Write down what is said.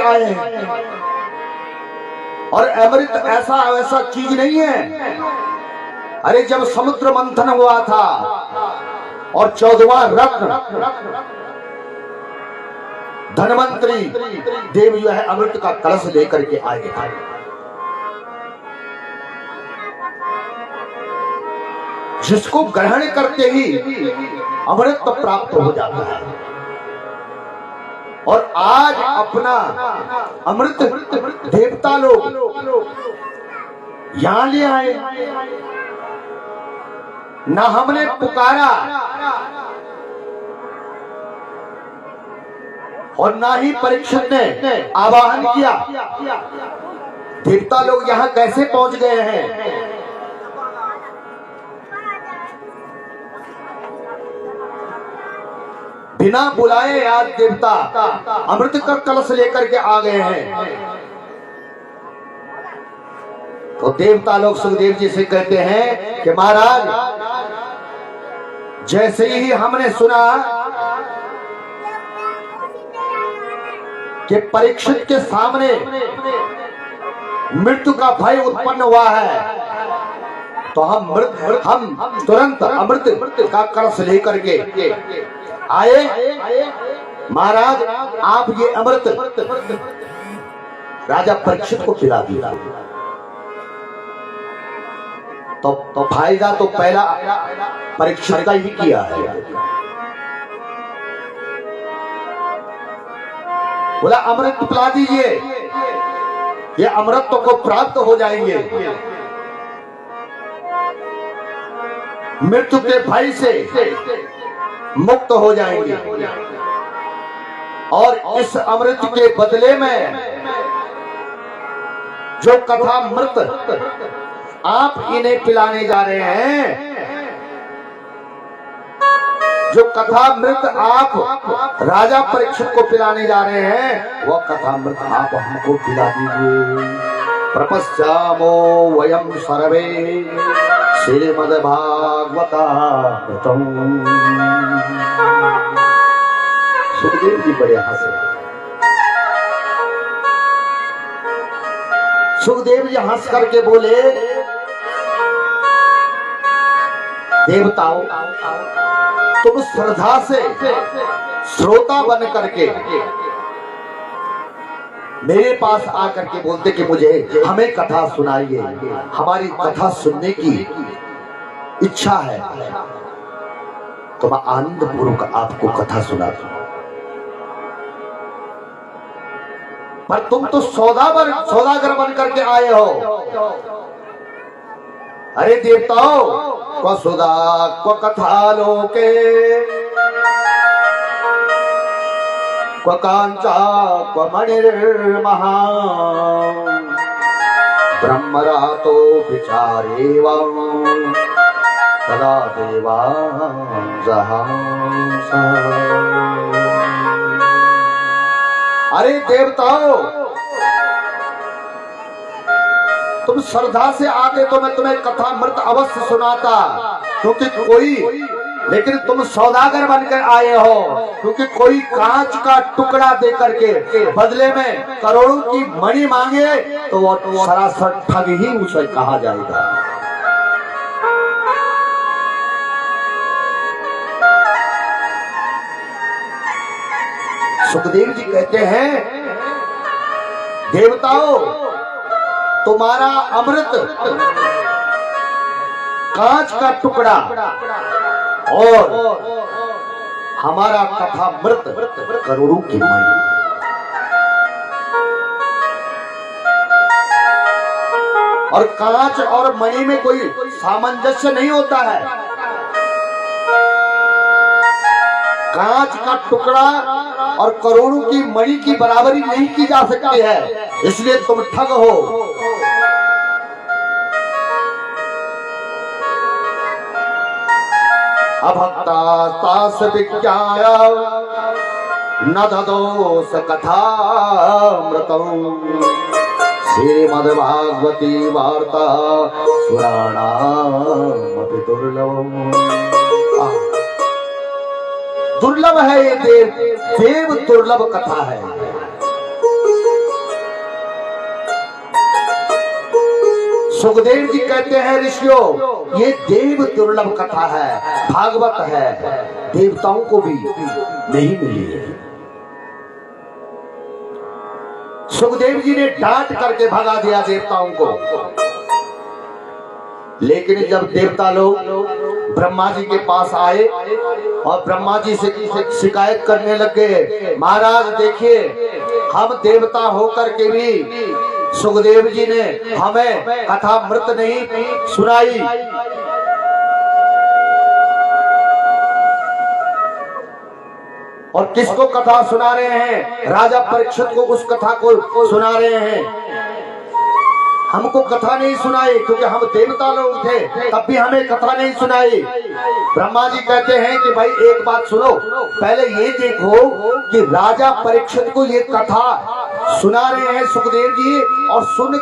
आए हैं। और अमृत ऐसा वैसा चीज नहीं है। अरे जब समुद्र मंथन हुआ था और 14वां रत्न धनवंतरी देव जो है अमृत का कलश लेकर के आए थे। जिसको ग्रहण करते ही अमृत प्राप्त हो जाता है। और आज अपना अमृत देवता लोग यहां ले आए, ना हमने पुकारा और ना ही परीक्षित ने आवाहन किया। देवता लोग यहां कैसे पहुंच गए हैं? बिना बुलाए आज देवता अमृत का कलश लेकर के आ गए हैं। तो देवता लोग सुखदेव जी से कहते हैं कि महाराज, जैसे ही हमने सुना कि परीक्षित के सामने मृत्यु का भय उत्पन्न हुआ है, तो हम तुरंत अमृत का कलश लेकर के आए। महाराज, आप ये अमृत राजा परीक्षित को पिला दिया। तो फायदा तो पहला परीक्षित का ही किया है। बोला अमृत पिला दीजिए, ये अमृत को प्राप्त हो जाएंगे, मृत्यु के भय से मुक्त हो जाएंगे। और इस अमृत के बदले में जो कथामृत आप इन्हें पिलाने जा रहे हैं, जो कथामृत आप राजा परीक्षित को पिलाने जा रहे हैं, वह कथामृत आप हमको पिला दीजिए। प्रपश्यामो वयम सर्वे श्रीमद्भागवतामृतम्। सुखदेव जी बड़े हंसे। सुखदेव जी हंस करके बोले, देवताओं, तुम श्रद्धा से श्रोता बन करके मेरे पास आकर के बोलते कि मुझे हमें कथा सुनाइए, हमारी कथा सुनने की इच्छा है, तो मैं आनंद पूर्वक आपको कथा सुनाता हूं। पर तुम तो सौदागर बन करके आए हो। अरे देवताओं, क्व सुधा क्व कथा लोके, क्व कांचा क्व मणिर्महा, ब्रह्मरातो विचारेवं तदा देवान् जहांसा। अरे देवताओं, तुम श्रद्धा से आते तो मैं तुम्हें कथामृत अवश्य सुनाता, क्योंकि कोई, लेकिन तुम सौदागर बनकर आए हो, क्योंकि कोई कांच का टुकड़ा देकर के बदले में करोड़ों की मणि मांगे तो वो सरासर ठग ही उसे कहा जाएगा। सुखदेव जी कहते हैं, देवताओं, तुम्हारा अमृत कांच का टुकड़ा और हमारा कथामृत करोड़ों की मणि। और कांच और मणि में कोई सामंजस्य नहीं होता है। कांच का टुकड़ा और करोड़ों की मणि की बराबरी नहीं की जा सकती है, इसलिए तुम ठग हो। अभक्तास्तास विज्ञाय न ददोस कथामृतम्, श्रीमद्भागवती वार्ता पुराणामपि दुर्लभम्। दुर्लभ है ये देव दुर्लभ कथा है। सुखदेव जी कहते हैं ऋषियों, ये देव दुर्लभ कथा है, भागवत है, देवताओं को भी नहीं मिली है। सुखदेव जी ने डांट करके भगा दिया देवताओं को। लेकिन जब देवता लोग ब्रह्मा जी के पास आए और ब्रह्मा जी से शिकायत करने लगे, महाराज देखिए, हम देवता होकर के भी सुखदेव जी ने हमें कथा मृत नहीं सुनाई। और किसको कथा सुना रहे हैं? राजा परीक्षित को उस कथा को सुना रहे हैं। हमको कथा नहीं सुनाई क्योंकि हम देवता लोग थे, तब भी हमें कथा नहीं सुनाई। ब्रह्मा जी कहते हैं कि भाई एक बात सुनो, पहले ये देखो कि राजा परीक्षित को ये कथा सुना रहे हैं सुखदेव जी, और सुन